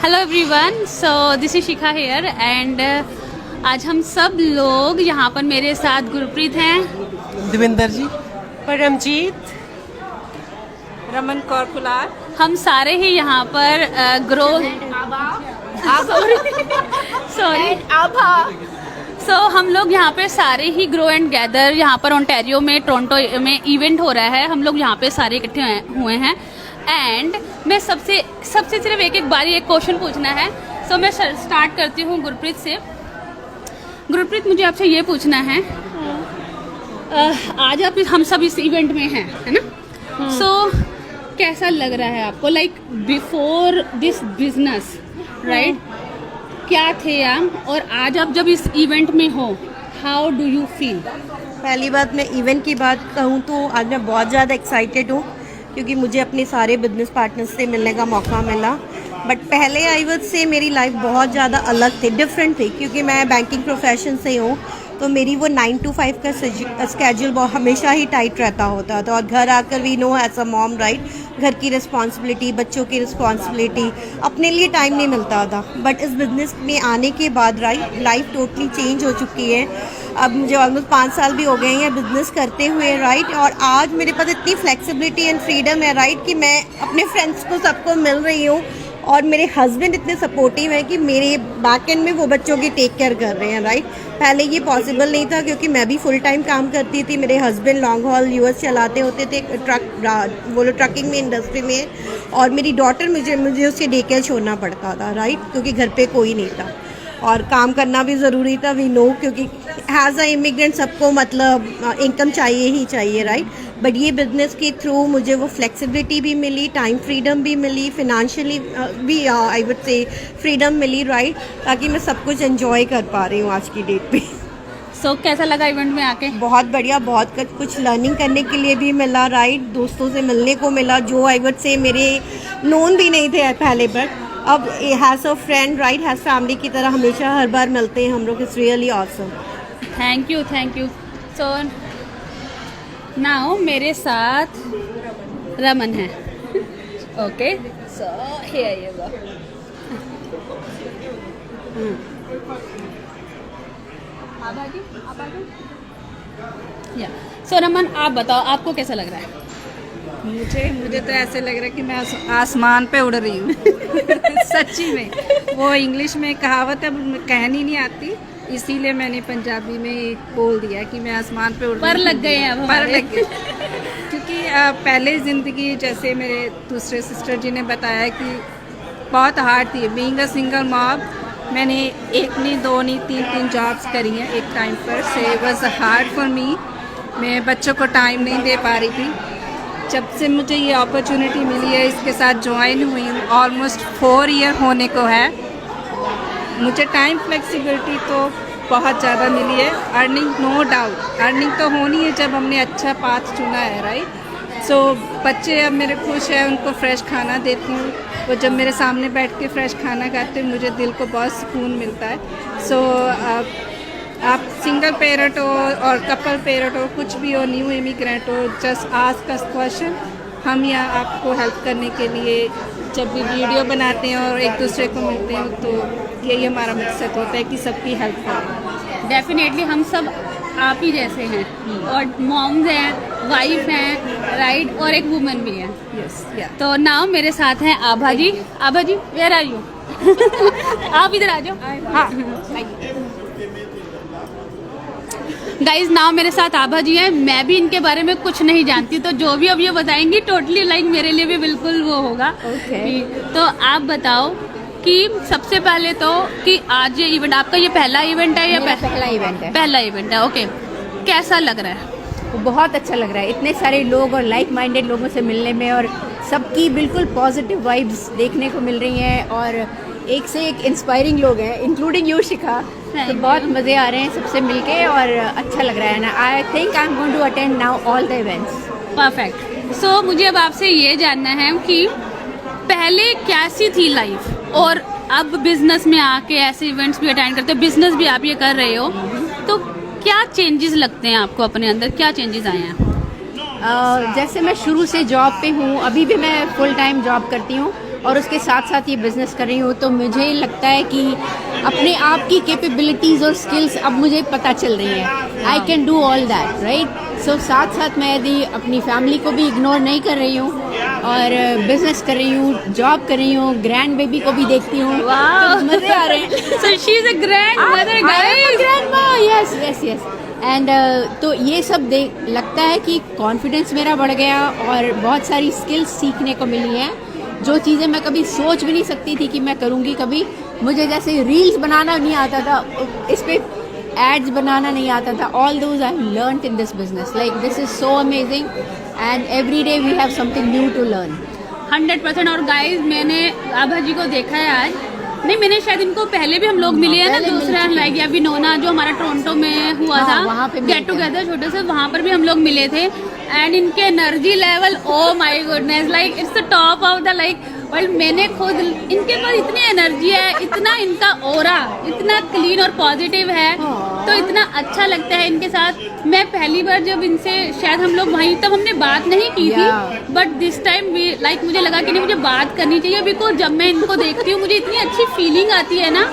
Hello everyone, so this is Shikha here and आज हम सब लोग यहाँ पर मेरे साथ गुरप्रीत हैं, देवेंद्र जी, परमजीत, रमन कौर कुलार, हम सारे ही यहाँ पर ग्रो सॉरी सो हम लोग यहाँ पे सारे ही ग्रो एंड गैदर यहाँ पर ओंटारियो में टोरंटो में इवेंट हो रहा है। हम लोग यहाँ पे सारे इकट्ठे हुए हैं एंड मैं सबसे सिर्फ एक बारी एक क्वेश्चन पूछना है। सो मैं स्टार्ट करती हूँ गुरप्रीत से। गुरप्रीत, मुझे आपसे ये पूछना है, आज आप हम सब इस इवेंट में हैं, है ना? सो कैसा लग रहा है आपको, like before this business, right? क्या थे आप और आज आप जब इस इवेंट में हो, हाउ डू यू फील? पहली बात मैं इवेंट की बात कहूँ तो आज मैं बहुत ज़्यादा एक्साइटेड हूँ क्योंकि मुझे अपने सारे बिजनेस पार्टनर्स से मिलने का मौका मिला। बट पहले आई वुड से मेरी लाइफ बहुत ज़्यादा अलग थी, डिफरेंट थी, क्योंकि मैं बैंकिंग प्रोफेशन से हूँ तो मेरी वो 9 to 5 का स्केड्यूल हमेशा ही टाइट रहता होता था। और घर आकर we know as a mom, right, घर की रिस्पॉन्सिबिलिटी, बच्चों की रिस्पॉन्सिबिलिटी, अपने लिए टाइम नहीं मिलता था। बट इस बिज़नेस में आने के बाद, राइट, लाइफ टोटली चेंज हो चुकी है। अब मुझे ऑलमोस्ट 5 साल भी हो गए हैं बिज़नेस करते हुए, राइट, और आज मेरे पास इतनी फ्लेक्सिबिलिटी एंड फ्रीडम है, राइट, कि मैं अपने फ्रेंड्स को सबको मिल रही हूँ और मेरे हस्बैंड इतने सपोर्टिव हैं कि मेरे बैक एंड में वो बच्चों की टेक केयर कर रहे हैं, राइट। पहले ये पॉसिबल नहीं था क्योंकि मैं भी फुल टाइम काम करती थी, मेरे हस्बैंड लॉन्ग हॉल यूएस चलाते होते थे, वो लोग ट्रकिंग में इंडस्ट्री में, और मेरी डॉटर मुझे उसके डे केयर छोड़ना पड़ता था, राइट, क्योंकि घर पे कोई नहीं था और काम करना भी ज़रूरी था, वी नो, क्योंकि एज अ इमिग्रेंट सबको मतलब इनकम चाहिए ही चाहिए, राइट। बट ये बिज़नेस के थ्रू मुझे वो फ्लेक्सिबिलिटी भी मिली, टाइम फ्रीडम भी मिली, फिनेंशियली भी आई वुड से फ्रीडम मिली, राइट, ताकि मैं सब कुछ एंजॉय कर पा रही हूँ आज की डेट पे। सो कैसा लगा इवेंट में आके? बहुत बढ़िया, बहुत कुछ लर्निंग करने के लिए भी मिला, राइट, दोस्तों से मिलने को मिला जो आई वुड से मेरे नोन भी नहीं थे पहले, बट अब has a friend, right, has family की तरह हमेशा हर बार मिलते हैं हम लोग। It's really awesome. Thank you. So now मेरे साथ रमन है। Okay, so here you go. या सो रमन, आप बताओ आपको कैसा लग रहा है? मुझे तो ऐसे लग रहा है कि मैं आसमान पे उड़ रही हूँ। सच्ची में, वो इंग्लिश में कहावत है, कहनी नहीं आती, इसीलिए मैंने पंजाबी में बोल दिया कि मैं आसमान पे उड़ रही हूँ। पर लग गए हैं अब पर लग गए क्योंकि पहले ज़िंदगी, जैसे मेरे दूसरे सिस्टर जी ने बताया कि बहुत हार्ड थी बीइंग अ सिंगल मॉम। मैंने एक नहीं, दो नहीं, तीन जॉब्स करी हैं एक टाइम पर, से वाज हार्ड फॉर मी। मैं बच्चों को टाइम नहीं दे पा रही थी। जब से मुझे ये अपॉर्चुनिटी मिली है, इसके साथ ज्वाइन हुई हूँ, ऑलमोस्ट 4 ईयर होने को है, मुझे टाइम फ्लेक्सिबिलिटी तो बहुत ज़्यादा मिली है। अर्निंग, नो डाउट, अर्निंग तो होनी है जब हमने अच्छा पाथ चुना है, राइट। सो बच्चे अब मेरे खुश हैं, उनको फ्रेश खाना देती हूँ, वो जब मेरे सामने बैठ के फ्रेश खाना खाते हैं मुझे दिल को बहुत सुकून मिलता है। सो आप सिंगल पेरेंट हो और कपल पेरेंट हो, कुछ भी हो, न्यू इमिग्रेंट हो, जस्ट आस्क अस क्वेश्चन। हम यहाँ आपको हेल्प करने के लिए जब भी वीडियो बनाते हैं और एक दूसरे को मिलते हैं तो यही हमारा मकसद होता है कि सबकी हेल्प करें। डेफिनेटली हम सब आप ही जैसे हैं, और मॉम्स हैं, वाइफ हैं, राइट, और एक वुमन भी है। यस, या। तो नाउ मेरे साथ हैं आभा जी। आभा जी, वेयर आर यू? आप इधर आ जाओ। हाँ, गाइज, नाउ मेरे साथ आभा जी हैं। मैं भी इनके बारे में कुछ नहीं जानती, तो जो भी अब ये बताएंगी टोटली लाइक मेरे लिए भी बिल्कुल वो होगा। Okay. तो आप बताओ कि सबसे पहले तो कि आज ये इवेंट आपका ये पहला इवेंट है या पहला इवेंट है। पहला इवेंट है, ओके। कैसा लग रहा है? वो बहुत अच्छा लग रहा है, इतने सारे लोग और लाइक माइंडेड लोगों से मिलने में, और सबकी बिल्कुल पॉजिटिव वाइब्स देखने को मिल रही हैं, और एक से एक इंस्पायरिंग लोग हैं, इंक्लूडिंग यू, शिखा। तो बहुत मज़े आ रहे हैं सबसे मिलके और अच्छा लग रहा है ना। I think I am going to attend now all the events. Perfect. So मुझे अब आपसे ये जानना है कि पहले कैसी थी लाइफ और अब बिजनेस में आके ऐसे इवेंट्स भी अटेंड करते हो, बिजनेस भी आप ये कर रहे हो, तो क्या चेंजेस लगते हैं आपको अपने अंदर, क्या चेंजेस आए हैं? जैसे मैं शुरू से जॉब पे हूँ, अभी भी मैं फुल टाइम जॉब करती हूँ, और उसके साथ साथ ये बिज़नेस कर रही हूँ, तो मुझे लगता है कि अपने आप की कैपेबिलिटीज़ और स्किल्स अब मुझे पता चल रही हैं. I can do all that, right. So साथ साथ मैं यदि अपनी फैमिली को भी इग्नोर नहीं कर रही हूँ और बिजनेस कर रही हूँ, जॉब कर रही हूँ, ग्रैंड बेबी को भी देखती हूँ, Wow. तो मज़े आ रहे हैं. So she's a grandmother, guys. Grandma, yes yes yes. And तो ये सब देख लगता है कि कॉन्फिडेंस मेरा बढ़ गया और बहुत सारी स्किल्स सीखने को मिली हैं, जो चीज़ें मैं कभी सोच भी नहीं सकती थी कि मैं करूँगी कभी. मुझे जैसे रील्स बनाना नहीं आता था, इस पे एड्स बनाना नहीं आता था. All those I learned in this business. Like this is so amazing and every day we have something new to learn. 100%. और गाइस मैंने आभा जी को देखा है आज, नहीं मैंने शायद इनको पहले भी हम लोग मिले हैं ना, पहले मिल दूसरा चुके लाइक या विनोना जो हमारा टोरंटो में हुआ हाँ, था वहाँ पे मिले गेट टुगेदर छोटे से, वहाँ पर भी हम लोग मिले थे. एंड इनके energy level, oh my goodness, like it's the top of the like world. मैंने खुद इनके पास इतनी एनर्जी है, इतना इनका ऑरा इतना क्लीन और पॉजिटिव है, तो इतना अच्छा लगता है इनके साथ. मैं पहली बार जब इनसे शायद हम लोग वहीं, तब हमने बात नहीं की थी, बट दिस टाइम लाइक मुझे लगा कि नहीं मुझे बात करनी चाहिए, बिकॉज जब मैं इनको देखती हूँ मुझे इतनी अच्छी फीलिंग आती है ना.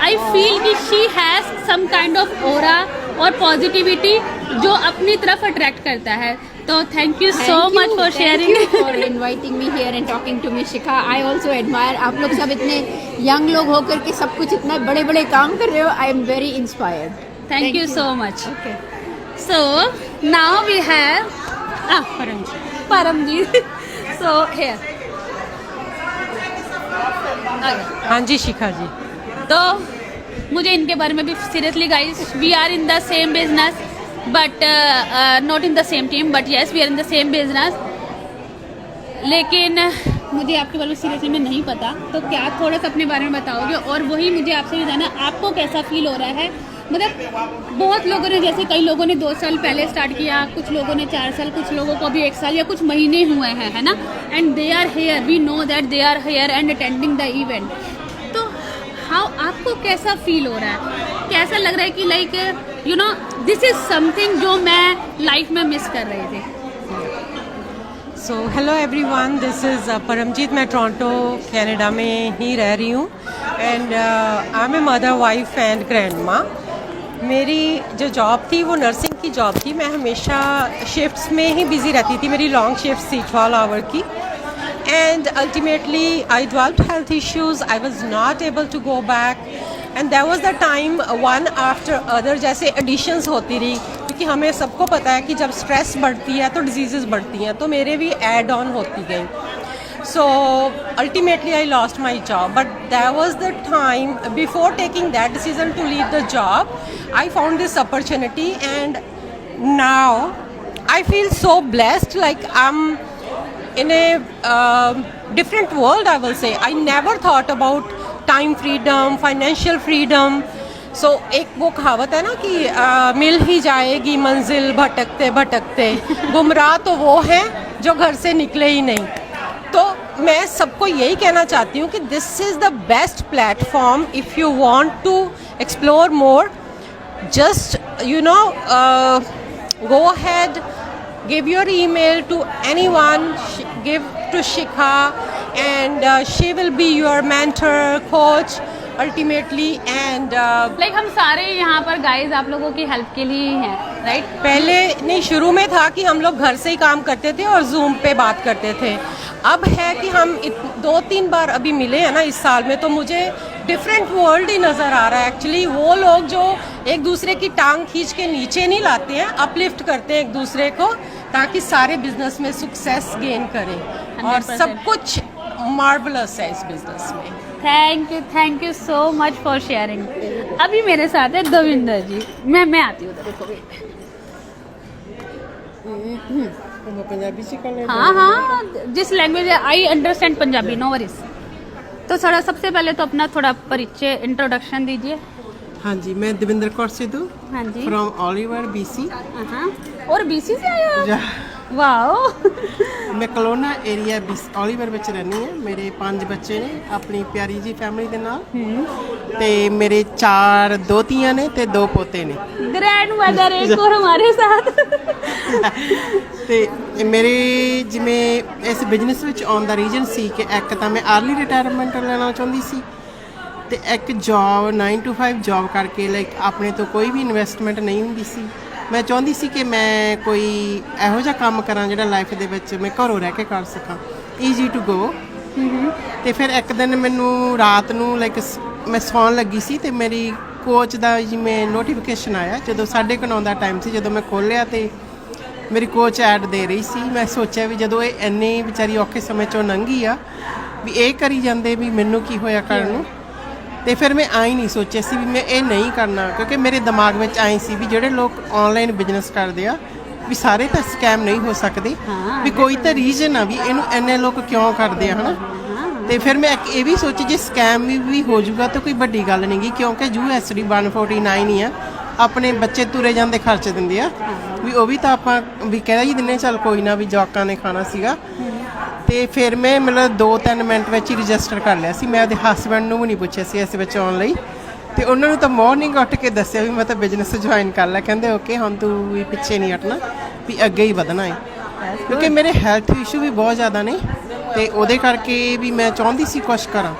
आई फील कि she has some kind of aura और पॉजिटिविटी जो अपनी तरफ अट्रैक्ट करता है. तो thank you so much for sharing, for inviting me here and talking to me. Shikha, I also admire. आप लोग सब इतने यंग लोग होकर के सब कुछ इतना बड़े बड़े काम कर रहे हो. I am very inspired. Thank you so much. Okay. So now we have Paramjeet. So here. Okay. हाँ जी शिखा जी. तो मुझे इनके बारे में भी seriously guys, we are in the same business but not in the same team, but yes we are in the same business. लेकिन मुझे आपके बारे में सीरियसली में नहीं पता, तो क्या थोड़ा सा अपने बारे में बताओगे, और वही मुझे आपसे भी जानना आपको कैसा फील हो रहा है. मतलब बहुत लोगों ने, जैसे कई लोगों ने 2 साल पहले स्टार्ट किया, कुछ लोगों ने 4 साल, कुछ लोगों को भी 1 साल या कुछ महीने हुए हैं, है ना. And they are here, we know that they are here and attending the event. तो हाउ आपको कैसा फील हो रहा है, कैसा लग रहा है कि like you know this is something जो मैं लाइफ में मिस कर रही थी. So hello everyone, this is Paramjit. मैं टोरंटो कनाडा में ही रह रही हूँ and I am a mother, wife and grandma. मेरी जो जॉब थी वो नर्सिंग की जॉब थी. मैं हमेशा शिफ्ट्स में ही बिज़ी रहती थी. मेरी लॉन्ग शिफ्ट्स थी 12 आवर की. And ultimately I developed health issues. I was not able to go back and there was the time one after other जैसे additions होती रही, क्योंकि हमें सबको पता है कि जब स्ट्रेस बढ़ती है तो डिजीज़ेस बढ़ती हैं, तो मेरे भी ऐड ऑन होती गई. So ultimately I lost my job, but there was the time before taking that decision to leave the job, I found this opportunity and now I feel so blessed, like I'm in a different world, I will say. I never thought about time freedom, financial freedom. So एक वो कहावत है ना कि मिल ही जाएगी मंजिल भटकते भटकते, गुमराह तो वो हैं जो घर से निकले ही नहीं. तो मैं सबको यही कहना चाहती हूँ कि this is the best platform if you want to explore more. Just you know go ahead, give your email to anyone, give to Shikha, and she will be your mentor, coach ultimately. And like हम सारे यहाँ पर guys आप लोगों की help के लिए ही हैं, राइट. पहले नहीं, शुरू में था कि हम लोग घर से ही काम करते थे और जूम पे बात करते थे. अब है कि हम 2-3 बार अभी मिले हैं ना इस साल में, तो मुझे डिफरेंट वर्ल्ड ही नज़र आ रहा है. एक्चुअली वो लोग जो एक दूसरे की टांग खींच के नीचे नहीं लाते हैं, अपलिफ्ट करते हैं एक दूसरे को, ताकि सारे बिजनेस में सक्सेस गेन करें. और 100%. सब कुछ मार्वलस है इस बिजनेस में. Thank you so much for sharing. अभी मेरे साथ है दविंदर जी. मैं आती हूँ उधर, देखो वेट. हाँ, जिस language I understand Punjabi, no worries. तो थोड़ा सबसे पहले तो अपना थोड़ा परिचय, इंट्रोडक्शन दीजिए. हाँ जी, मैं देवेंद्र कौर सिद्धू हाँ जी. From Oliver BC. हाँ, और बीसी से आए हो? जा वाओ. मैं ਕਲੋਨਾ ਏਰੀਆ ऑलिवर ਵਿੱਚ ਰਹਿੰਦੀ ਹਾਂ. ਮੇਰੇ 5 ਬੱਚੇ ਨੇ ਆਪਣੀ ਪਿਆਰੀ ਜੀ ਫੈਮਿਲੀ ਦੇ ਨਾਲ, ਤੇ ਮੇਰੇ 4 ਦੋਤੀਆਂ ਨੇ ਤੇ 2 ਪੋਤੇ ਨੇ. ग्रैंड मदर एक और हमारे साथ. ਤੇ ਮੇਰੇ ਜਿਵੇਂ ਇਸ ਬਿਜ਼ਨਸ ਵਿੱਚ ਆਉਣ ਦਾ ਰੀਜ਼ਨ ਸੀ ਕਿ ਇੱਕ ਤਾਂ ਮੈਂ ਅਰਲੀ ਰਿਟਾਇਰਮੈਂਟ ਲੈਣਾ ਚਾਹੁੰਦੀ ਸੀ, ਤੇ ਇੱਕ ਜੌਬ 9 to 5 ਜੌਬ ਕਰਕੇ ਲਾਈਕ ਆਪਣੇ ਤੋਂ ਕੋਈ ਵੀ ਇਨਵੈਸਟਮੈਂਟ ਨਹੀਂ ਹੁੰਦੀ ਸੀ। ਮੈਂ ਚਾਹੁੰਦੀ ਸੀ ਕਿ ਮੈਂ ਕੋਈ ਇਹੋ ਜਿਹਾ ਕੰਮ ਕਰਾਂ ਜਿਹੜਾ ਲਾਈਫ ਦੇ ਵਿੱਚ ਮੈਂ ਘਰੋਂ ਰਹਿ ਕੇ ਕਰ ਸਕਾਂ, ਈਜ਼ੀ ਟੂ ਗੋ। ਤੇ ਫਿਰ ਇੱਕ ਦਿਨ ਮੈਨੂੰ ਰਾਤ ਨੂੰ ਲਾਈਕ ਮੈਂ ਸੌਣ ਲੱਗੀ ਸੀ ਤੇ ਮੇਰੀ ਕੋਚ ਦਾ ਜਿਵੇਂ ਨੋਟੀਫਿਕੇਸ਼ਨ ਆਇਆ ਜਦੋਂ 9:30 ਦਾ ਟਾਈਮ ਸੀ। ਜਦੋਂ ਮੈਂ ਖੋਲ੍ਹਿਆ ਤੇ ਮੇਰੀ ਕੋਚ ਐਡ ਦੇ ਰਹੀ ਸੀ। ਮੈਂ ਸੋਚਿਆ ਵੀ ਜਦੋਂ ਇਹ ਇੰਨੇ ਵਿਚਾਰੀ ਔਖੇ ਸਮੇਂ 'ਚੋਂ ਲੰਘੀ ਆ ਵੀ ਇਹ ਕਰੀ ਜਾਂਦੇ ਵੀ ਮੈਨੂੰ ਕੀ ਹੋਇਆ ਕਰਨ ਨੂੰ। ਤੇ ਫਿਰ ਮੈਂ ਆਈ ਨਹੀਂ ਸੋਚਿਆ ਸੀ ਵੀ ਮੈਂ ਇਹ ਨਹੀਂ ਕਰਨਾ, ਕਿਉਂਕਿ ਮੇਰੇ ਦਿਮਾਗ ਵਿੱਚ ਆਈ ਸੀ ਵੀ ਜਿਹੜੇ ਲੋਕ ਆਨਲਾਈਨ ਬਿਜ਼ਨਸ ਕਰਦੇ ਆ ਵੀ ਸਾਰੇ ਤਾਂ ਸਕੈਮ ਨਹੀਂ ਹੋ ਸਕਦੇ, ਵੀ ਕੋਈ ਤਾਂ ਰੀਜ਼ਨ ਆ ਵੀ ਇਹਨੂੰ ਇੰਨੇ ਲੋਕ ਕਿਉਂ ਕਰਦੇ ਆ, ਹਨਾ। ਤੇ ਫਿਰ ਮੈਂ ਇੱਕ ਇਹ ਵੀ ਸੋਚੀ ਜੇ ਸਕੈਮ ਵੀ ਹੋ ਜਾਊਗਾ ਤਾਂ ਕੋਈ ਵੱਡੀ ਗੱਲ ਨਹੀਂ ਗੀ, ਕਿਉਂਕਿ USD 149 ਹੀ ਆ। ਆਪਣੇ ਬੱਚੇ ਤੁਰੇ ਜਾਂਦੇ ਖਰਚ ਦਿੰਦੇ ਆ ਵੀ ਉਹ ਵੀ ਤਾਂ ਆਪਾਂ ਵੀ ਕਹਿ ਹੀ ਦਿੰਦੇ ਚੱਲ ਕੋਈ ਨਾ ਵੀ ਜਵਾਕਾਂ ਨੇ ਖਾਣਾ ਸੀਗਾ। ਤੇ ਫਿਰ ਮੈਂ ਮਤਲਬ 2-3 ਮਿੰਟ ਵਿੱਚ ਹੀ ਰਜਿਸਟਰ ਕਰ ਲਿਆ ਸੀ। ਮੈਂ ਉਹਦੇ ਹਸਬੈਂਡ ਨੂੰ ਵੀ ਨਹੀਂ ਪੁੱਛਿਆ ਸੀ ਇਸ ਵਿੱਚ ਆਉਣ ਲਈ, ਤੇ ਉਹਨਾਂ ਨੂੰ ਤਾਂ ਮਾਰਨਿੰਗ ਉੱਠ ਕੇ ਦੱਸਿਆ ਵੀ ਮੈਂ ਤਾਂ ਬਿਜ਼ਨਸ ਜੁਆਇਨ ਕਰ ਲਿਆ। ਕਹਿੰਦੇ ਓਕੇ ਹੁਣ ਤੂੰ ਵੀ ਪਿੱਛੇ ਨਹੀਂ ਹਟਣਾ, ਵੀ ਅੱਗੇ ਹੀ ਵਧਣਾ ਹੈ, ਕਿਉਂਕਿ ਮੇਰੇ ਹੈਲਥ ਇਸ਼ੂ ਵੀ ਬਹੁਤ ਜ਼ਿਆਦਾ ਨੇ ਤੇ ਉਹਦੇ ਕਰਕੇ ਵੀ ਮੈਂ ਚਾਹੁੰਦੀ ਸੀ ਕੁਛ ਕਰਾਂ।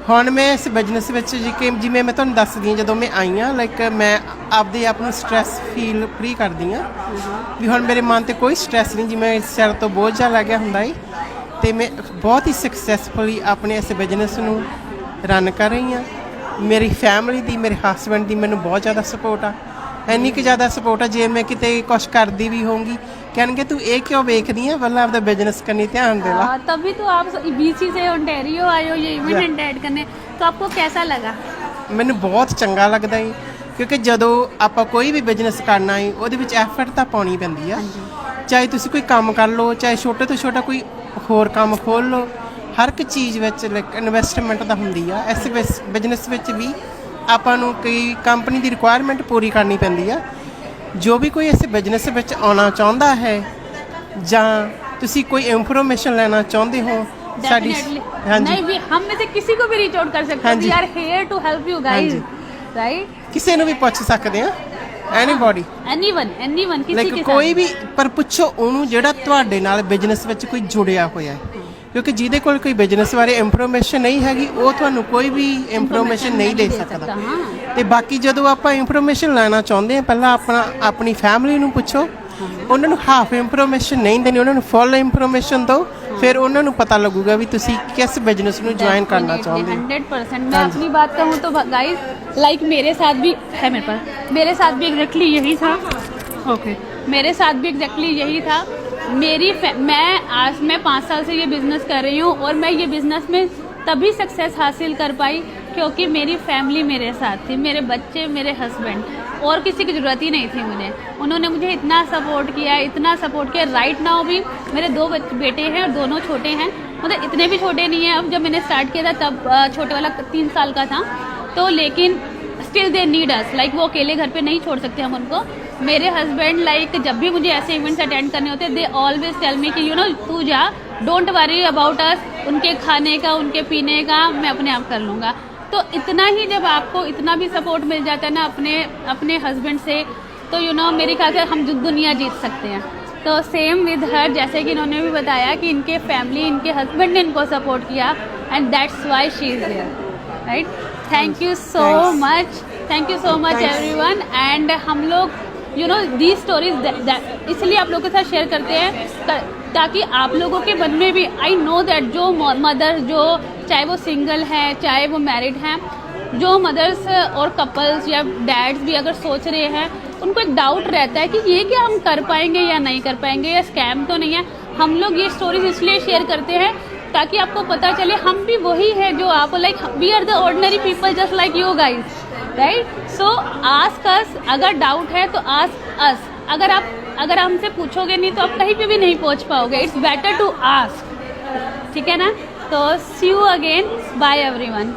ਹੁਣ ਮੈਂ ਇਸ ਬਿਜ਼ਨਸ ਵਿੱਚ ਜਿਵੇਂ ਮੈਂ ਤੁਹਾਨੂੰ ਦੱਸਦੀ ਹਾਂ, ਜਦੋਂ ਮੈਂ ਆਈ ਹਾਂ ਲਾਈਕ ਮੈਂ ਆਪਦੇ ਆਪ ਨੂੰ ਸਟ੍ਰੈਸ ਫੀਲ ਫਰੀ ਕਰਦੀ ਹਾਂ ਵੀ ਹੁਣ ਮੇਰੇ ਮਨ 'ਤੇ ਕੋਈ ਸਟ੍ਰੈਸ ਨਹੀਂ, ਜਿਵੇਂ ਸਿਰ ਤੋਂ ਬੋਝ ਜਿਹਾ ਲੱਗਿਆ ਹੁੰਦਾ ਹੈ। ਤੇ ਮੈਂ ਬਹੁਤ ਹੀ ਸਕਸੈਸਫੁਲੀ ਆਪਣੇ ਇਸ ਬਿਜ਼ਨਸ ਨੂੰ ਰਨ ਕਰ ਰਹੀ ਹਾਂ। ਮੇਰੀ ਫੈਮਿਲੀ ਦੀ, ਮੇਰੇ ਹਸਬੈਂਡ ਦੀ ਮੈਨੂੰ ਬਹੁਤ ਜ਼ਿਆਦਾ ਸਪੋਰਟ ਆ, ਇੰਨੀ ਕੁ ਜ਼ਿਆਦਾ ਸਪੋਰਟ ਆ ਜੇ ਮੈਂ ਕਿਤੇ ਕੁਛ ਕਰਦੀ ਵੀ ਹੋਊਂਗੀ कहने तू ये क्यों देख रही है, मतलब आपका बिजनेस करनी ध्यान दे ला। तभी तो आप बीसी से ओंटारियो आए हो ये इवेंट अटेंड करने, तो आपको कैसा लगा? मैंने बहुत चंगा लगता है, क्योंकि जदों आप कोई भी बिजनेस करना है वो एफर्ट तो पानी पैंदी है। चाहे तुसी कोई काम कर लो, चाहे छोटे तो छोटा कोई होर काम खोल लो, हर एक चीज़ विच इन्वेस्टमेंट तो होंदी है। इस बिजनेस विच भी आपां नूं कई कंपनी की रिक्वायरमेंट पूरी करनी पैंदी है। जो भी कोई इस बिजनेस विच आना चाहता है जां तुसी कोई इंफॉर्मेशन लेना चाहते हो, साडी नहीं भी हम में से किसी को भी रीच आउट कर सकते हैं। We are here to help you guys, right? किसी ਨੂੰ ਵੀ ਪੁੱਛ ਸਕਦੇ ਆ, ਐਨੀਬਾਡੀ, ਐਨੀਵਨ ਕਿਸੇ ਕੇ ਕੋਈ ਵੀ, ਪਰ ਪੁੱਛੋ ਉਹਨੂੰ ਜਿਹੜਾ ਤੁਹਾਡੇ ਨਾਲ ਬਿਜ਼ਨਸ ਵਿੱਚ ਕੋਈ ਜੁੜਿਆ ਹੋਇਆ ਹੈ, ਕਿਉਂਕਿ ਜਿਹਦੇ ਕੋਲ ਕੋਈ ਬਿਜ਼ਨਸ ਬਾਰੇ ਇਨਫੋਰਮੇਸ਼ਨ ਨਹੀਂ ਹੈਗੀ ਉਹ ਤੁਹਾਨੂੰ ਕੋਈ ਵੀ ਇਨਫੋਰਮੇਸ਼ਨ ਨਹੀਂ ਦੇ ਸਕਦਾ। ਤੇ ਬਾਕੀ ਜਦੋਂ ਆਪਾਂ ਇਨਫੋਰਮੇਸ਼ਨ ਲੈਣਾ ਚਾਹੁੰਦੇ ਆ ਪਹਿਲਾਂ ਆਪਣੀ ਫੈਮਿਲੀ ਨੂੰ ਪੁੱਛੋ, ਉਹਨਾਂ ਨੂੰ ਹਾਫ ਇਨਫੋਰਮੇਸ਼ਨ ਨਹੀਂ ਦੇਣੀ, ਉਹਨਾਂ ਨੂੰ ਫੁੱਲ ਇਨਫੋਰਮੇਸ਼ਨ ਦਿਓ, फिर उन्होंने पता लगेगा भी तुसी किस बिजनेस में ज्वाइन करना चाहोगे। 100% मैं अपनी बात कहूँ तो गाइस लाइक मेरे साथ भी है, मेरे साथ भी एग्जैक्टली यही था। ओके, मेरे साथ भी एग्जैक्टली यही था। मैं 5 साल से ये बिज़नेस कर रही हूँ और मैं ये बिज़नेस में तभी सक्सेस हासिल कर पाई क्योंकि मेरी फैमिली मेरे साथ थी, मेरे बच्चे, मेरे हस्बैंड, और किसी की ज़रूरत ही नहीं थी मुझे। उन्होंने मुझे इतना सपोर्ट किया। राइट नाउ भी मेरे 2 बेटे हैं और दोनों छोटे हैं, मतलब इतने भी छोटे नहीं हैं। अब जब मैंने स्टार्ट किया था तब छोटे वाला 3 साल का था, तो लेकिन still they need us, like वो अकेले घर पे नहीं छोड़ सकते हम उनको। मेरे हस्बैंड लाइक जब भी मुझे ऐसे इवेंट्स अटेंड करने होते दे ऑलवेज टेल मी कि यू नो तू जा, डोंट वरी अबाउट अस, उनके खाने का उनके पीने का मैं अपने आप कर लूँगा। तो इतना ही जब आपको इतना भी सपोर्ट मिल जाता है ना अपने हस्बैंड से, तो यू नो मेरे ख्याल से हम दुनिया जीत सकते हैं। तो सेम विद हर, जैसे कि इन्होंने भी बताया कि इनके फैमिली, इनके हस्बैंड ने इनको सपोर्ट किया and that's why she is here, right? Thank you so much everyone. And हम लोग यू नो दी स्टोरीज इसलिए आप लोगों के साथ शेयर करते हैं ताकि आप लोगों के मन में भी, आई नो दैट जो मदर, जो चाहे वो सिंगल है चाहे वो मैरिड हैं, जो मदर्स और कपल्स या डैड्स भी अगर सोच रहे हैं, उनको एक डाउट रहता है कि ये क्या हम कर पाएंगे या नहीं कर पाएंगे, या स्कैम तो नहीं है। हम लोग ये स्टोरीज इसलिए शेयर करते हैं ताकि आपको पता चले हम भी वही है जो आप, like we are the ordinary people just like you guys, right? So ask us, अगर डाउट है तो आस्क अस। अगर हमसे पूछोगे नहीं तो आप कहीं पे भी नहीं पहुंच पाओगे। इट्स बेटर टू आस्क, ठीक है ना? तो सी यू अगेन, बाय एवरीवन।